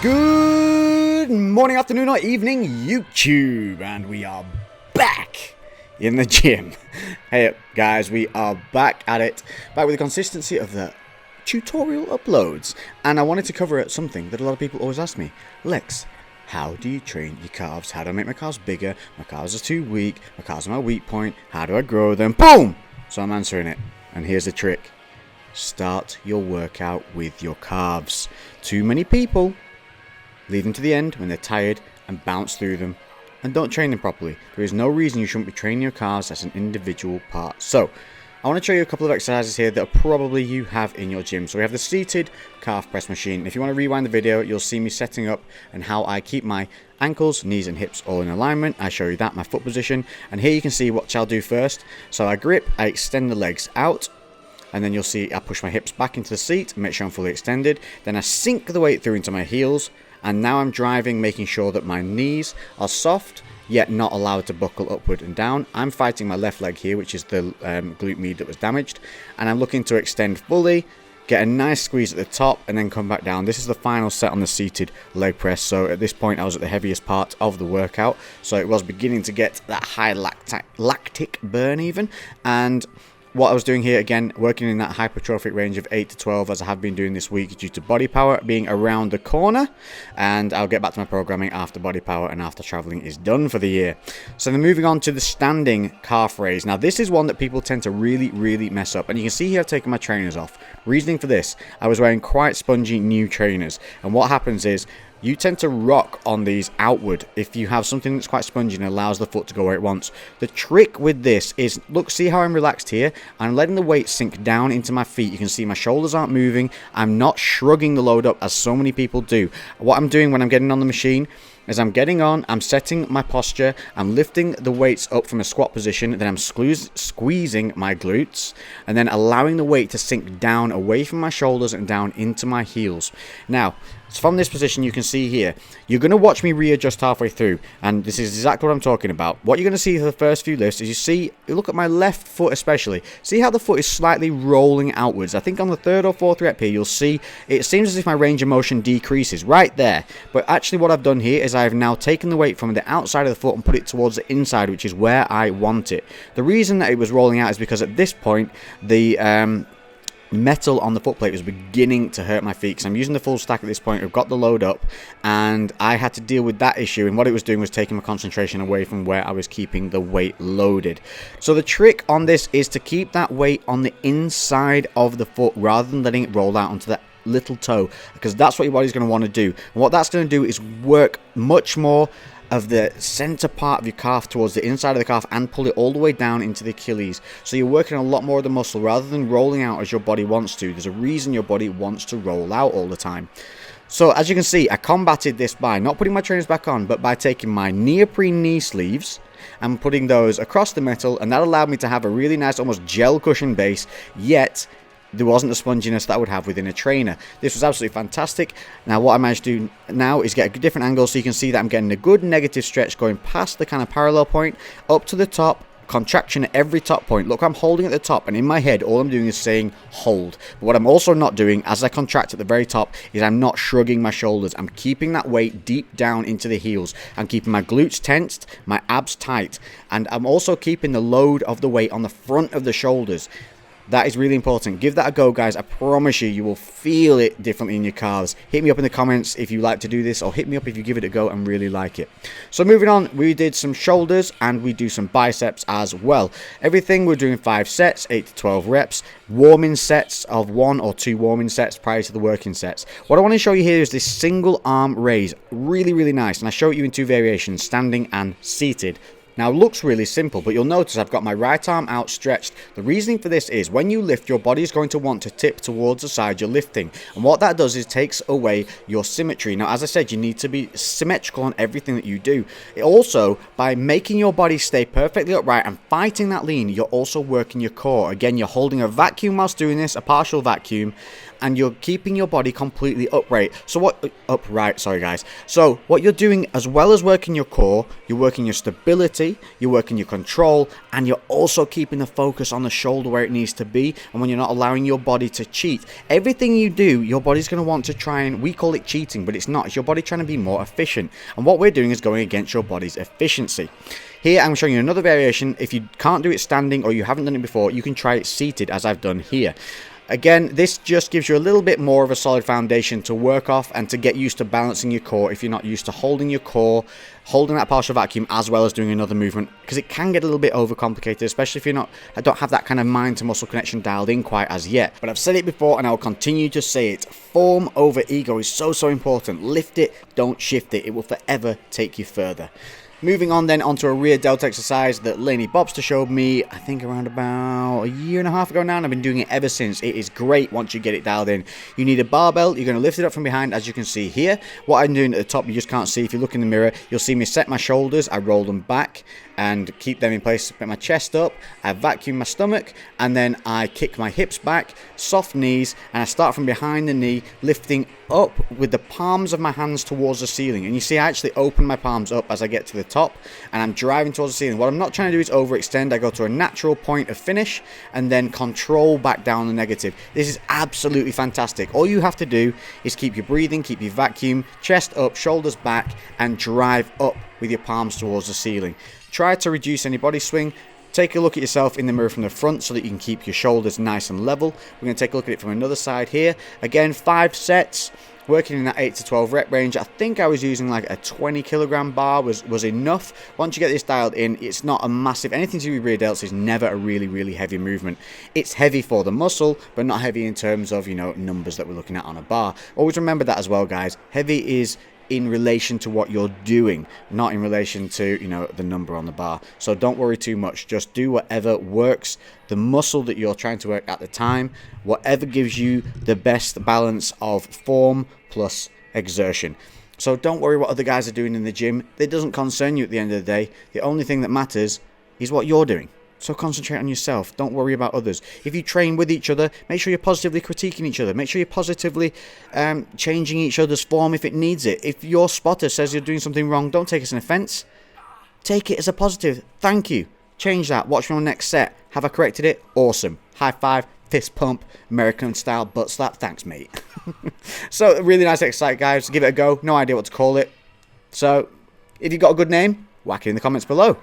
Good morning, afternoon, or evening, YouTube, and we are back in the gym. Hey guys, we are back at it, back with the consistency of the tutorial uploads, and I wanted to cover something that a lot of people always ask me. Lex, how do you train your calves? How do I make my calves bigger? My calves are too weak, my calves are my weak point, how do I grow them? Boom! So I'm answering it, and here's the trick. Start your workout with your calves. Too many people leave them to the end when they're tired and bounce through them and don't train them properly. There is no reason you shouldn't be training your calves as an individual part. So I want to show you a couple of exercises here that probably you have in your gym. So we have the seated calf press machine. If you want to rewind the video, you'll see me setting up and how I keep my ankles, knees and hips all in alignment. I show you that, my foot position, and here you can see what I'll do first. So I grip, I extend the legs out, and then you'll see I push my hips back into the seat and make sure I'm fully extended. Then I sink the weight through into my heels, and now I'm driving, making sure that my knees are soft yet not allowed to buckle upward and down. I'm fighting my left leg here, which is the glute med that was damaged, and I'm looking to extend fully, get a nice squeeze at the top, and then come back down. This is the final set on the seated leg press. So at this point I was at the heaviest part of the workout, so it was beginning to get that high lactic burn even, and what I was doing here, again, working in that hypertrophic range of 8 to 12 as I have been doing this week due to body power being around the corner, and I'll get back to my programming after body power and after traveling is done for the year. So then moving on to the standing calf raise. Now this is one that people tend to really mess up, and you can see here I've taken my trainers off. Reasoning for this, I was wearing quite spongy new trainers, and what happens is you tend to rock on these outward if you have something that's quite spongy and allows the foot to go where it wants. The trick with this is, look, see how I'm relaxed here? I'm letting the weight sink down into my feet. You can see my shoulders aren't moving. I'm not shrugging the load up as so many people do. What I'm doing when I'm getting on the machine is I'm getting on, I'm setting my posture, I'm lifting the weights up from a squat position, then I'm squeezing my glutes, and then allowing the weight to sink down away from my shoulders and down into my heels. Now, from this position you can see here, you're going to watch me readjust halfway through, and this is exactly what I'm talking about. What you're going to see for the first few lifts is you look at my left foot especially, see how the foot is slightly rolling outwards. I think on the third or fourth rep here you'll see it seems as if my range of motion decreases right there, but actually what I've done here is I've now taken the weight from the outside of the foot and put it towards the inside, which is where I want it. The reason that it was rolling out is because at this point the metal on the foot plate was beginning to hurt my feet, because I'm using the full stack at this point. I've got the load up and I had to deal with that issue, and what it was doing was taking my concentration away from where I was keeping the weight loaded. So the trick on this is to keep that weight on the inside of the foot rather than letting it roll out onto the little toe, because that's what your body's going to want to do. And what that's going to do is work much more of the center part of your calf towards the inside of the calf and pull it all the way down into the Achilles. So you're working a lot more of the muscle rather than rolling out as your body wants to. There's a reason your body wants to roll out all the time. So as you can see, I combated this by not putting my trainers back on, but by taking my neoprene knee sleeves and putting those across the metal, and that allowed me to have a really nice almost gel cushion base, yet there wasn't the sponginess that I would have within a trainer. This was absolutely fantastic. Now what I managed to do now is get a different angle, so you can see that I'm getting a good negative stretch going past the kind of parallel point up to the top, contraction at every top point. Look, I'm holding at the top, and in my head all I'm doing is saying hold. But what I'm also not doing as I contract at the very top is I'm not shrugging my shoulders. I'm keeping that weight deep down into the heels. I'm keeping my glutes tensed, my abs tight, and I'm also keeping the load of the weight on the front of the shoulders. That is really important. Give that a go, guys. I promise you will feel it differently in your calves. Hit me up in the comments if you like to do this, or hit me up if you give it a go and really like it. So moving on, we did some shoulders and we do some biceps as well. Everything we're doing 5 sets, 8 to 12 reps, warming sets of 1 or 2 warming sets prior to the working sets. What I want to show you here is this single arm raise. Really nice, and I show it you in 2 variations, standing and seated. Now, it looks really simple, but you'll notice I've got my right arm outstretched. The reasoning for this is when you lift, your body is going to want to tip towards the side you're lifting. And what that does is takes away your symmetry. Now, as I said, you need to be symmetrical on everything that you do. It also, by making your body stay perfectly upright and fighting that lean, you're also working your core. Again, you're holding a vacuum whilst doing this, a partial vacuum, and you're keeping your body completely upright. So what you're doing, as well as working your core, you're working your stability, you're working your control, and you're also keeping the focus on the shoulder where it needs to be, and when you're not allowing your body to cheat. Everything you do, your body's going to want to try, and we call it cheating, but it's not. It's your body trying to be more efficient, and what we're doing is going against your body's efficiency. Here I'm showing you another variation. If you can't do it standing or you haven't done it before, you can try it seated, as I've done here. Again, this just gives you a little bit more of a solid foundation to work off and to get used to balancing your core if you're not used to holding your core, holding that partial vacuum as well as doing another movement, because it can get a little bit overcomplicated, especially if I don't have that kind of mind to muscle connection dialed in quite as yet. But I've said it before and I'll continue to say it. Form over ego is so important. Lift it, don't shift it. It will forever take you further. Moving on then onto a rear delt exercise that Laney Bobster showed me, I think around about a year and a half ago now, and I've been doing it ever since. It is great once you get it dialed in. You need a barbell. You're going to lift it up from behind, as you can see here. What I'm doing at the top, you just can't see. If you look in the mirror, you'll see me set my shoulders. I roll them back and keep them in place, put my chest up, I vacuum my stomach, and then I kick my hips back, soft knees, and I start from behind the knee, lifting up with the palms of my hands towards the ceiling. And you see I actually open my palms up as I get to the top, and I'm driving towards the ceiling. What I'm not trying to do is overextend. I go to a natural point of finish and then control back down the negative. This is absolutely fantastic. All you have to do is keep your breathing, keep your vacuum, chest up, shoulders back, and drive up with your palms towards the ceiling. Try to reduce any body swing. Take a look at yourself in the mirror from the front so that you can keep your shoulders nice and level. We're going to take a look at it from another side here. Again, 5 sets, working in that 8 to 12 rep range. I think I was using like a 20 kilogram bar was enough. Once you get this dialed in, it's not a massive, anything to do with rear delts is never a really heavy movement. It's heavy for the muscle, but not heavy in terms of, numbers that we're looking at on a bar. Always remember that as well, guys. Heavy is in relation to what you're doing, not in relation to, the number on the bar. So don't worry too much. Just do whatever works, the muscle that you're trying to work at the time, whatever gives you the best balance of form plus exertion. So don't worry what other guys are doing in the gym. It doesn't concern you at the end of the day. The only thing that matters is what you're doing. So concentrate on yourself. Don't worry about others. If you train with each other, make sure you're positively critiquing each other. Make sure you're positively changing each other's form if it needs it. If your spotter says you're doing something wrong, don't take it as an offense. Take it as a positive. Thank you. Change that. Watch me on the next set. Have I corrected it? Awesome. High five, fist pump, American style butt slap. Thanks, mate. So, a really nice exercise, guys. Give it a go. No idea what to call it. So, if you've got a good name, whack it in the comments below.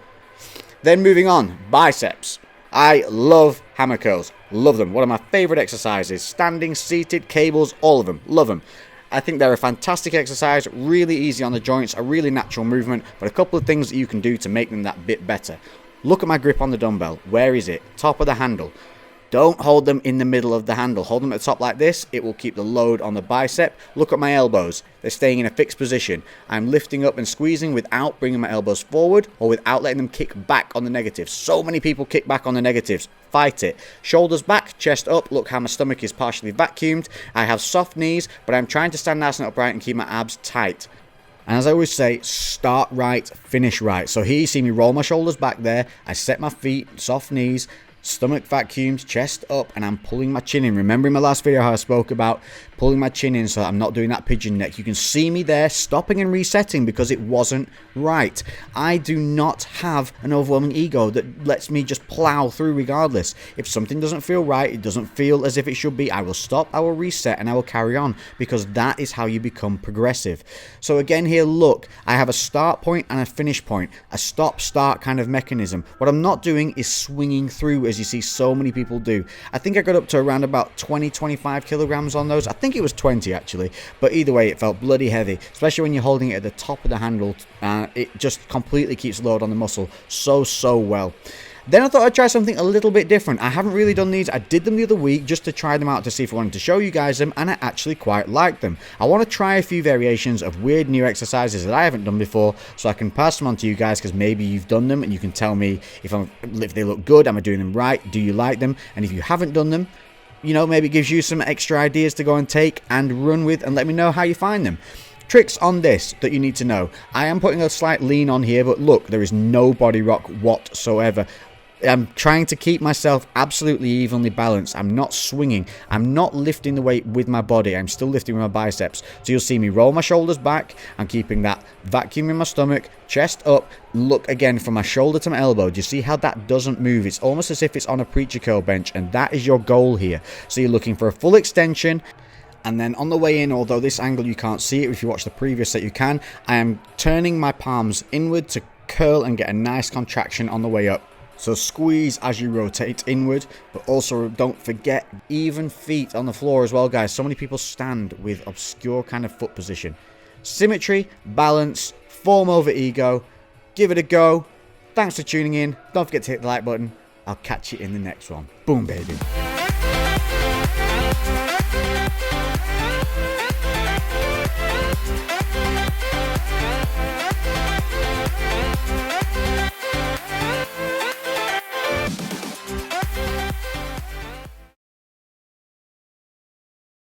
Then moving on, biceps. I love hammer curls. Love them. One of my favorite exercises. Standing, seated, cables, all of them. Love them. I think they're a fantastic exercise, really easy on the joints, a really natural movement, but a couple of things that you can do to make them that bit better. Look at my grip on the dumbbell. Where is it? Top of the handle. Don't hold them in the middle of the handle. Hold them at the top like this. It will keep the load on the bicep. Look at my elbows. They're staying in a fixed position. I'm lifting up and squeezing without bringing my elbows forward or without letting them kick back on the negatives. So many people kick back on the negatives. Fight it. Shoulders back, chest up. Look how my stomach is partially vacuumed. I have soft knees, but I'm trying to stand nice and upright and keep my abs tight. And as I always say, start right, finish right. So here you see me roll my shoulders back there. I set my feet, soft knees, stomach vacuums, chest up, and I'm pulling my chin in. Remember in my last video how I spoke about pulling my chin in so that I'm not doing that pigeon neck. You can see me there stopping and resetting because it wasn't right. I do not have an overwhelming ego that lets me just plow through regardless. If something doesn't feel right, it doesn't feel as if it should be, I will stop, I will reset, and I will carry on, because that is how you become progressive. So again here, look, I have a start point and a finish point, a stop-start kind of mechanism. What I'm not doing is swinging through as you see so many people do. I think I got up to around about 20-25 kilograms on those. I think it was 20 actually, but either way it felt bloody heavy, especially when you're holding it at the top of the handle. It just completely keeps load on the muscle so well. Then I thought I'd try something a little bit different. I haven't really done these. I did them the other week just to try them out to see if I wanted to show you guys them, and I actually quite like them. I want to try a few variations of weird new exercises that I haven't done before so I can pass them on to you guys, because maybe you've done them and you can tell me if they look good, am I doing them right, do you like them? And if you haven't done them, maybe it gives you some extra ideas to go and take and run with, and let me know how you find them. Tricks on this that you need to know. I am putting a slight lean on here, but look, there is no body rock whatsoever. I'm trying to keep myself absolutely evenly balanced. I'm not swinging. I'm not lifting the weight with my body. I'm still lifting with my biceps. So you'll see me roll my shoulders back. I'm keeping that vacuum in my stomach, chest up. Look again from my shoulder to my elbow. Do you see how that doesn't move? It's almost as if it's on a preacher curl bench, and that is your goal here. So you're looking for a full extension. And then on the way in, although this angle you can't see it, if you watch the previous set you can, I am turning my palms inward to curl and get a nice contraction on the way up. So squeeze as you rotate inward, but also don't forget even feet on the floor as well, guys. So many people stand with obscure kind of foot position. Symmetry, balance, form over ego. Give it a go. Thanks for tuning in. Don't forget to hit the like button. I'll catch you in the next one. Boom, baby.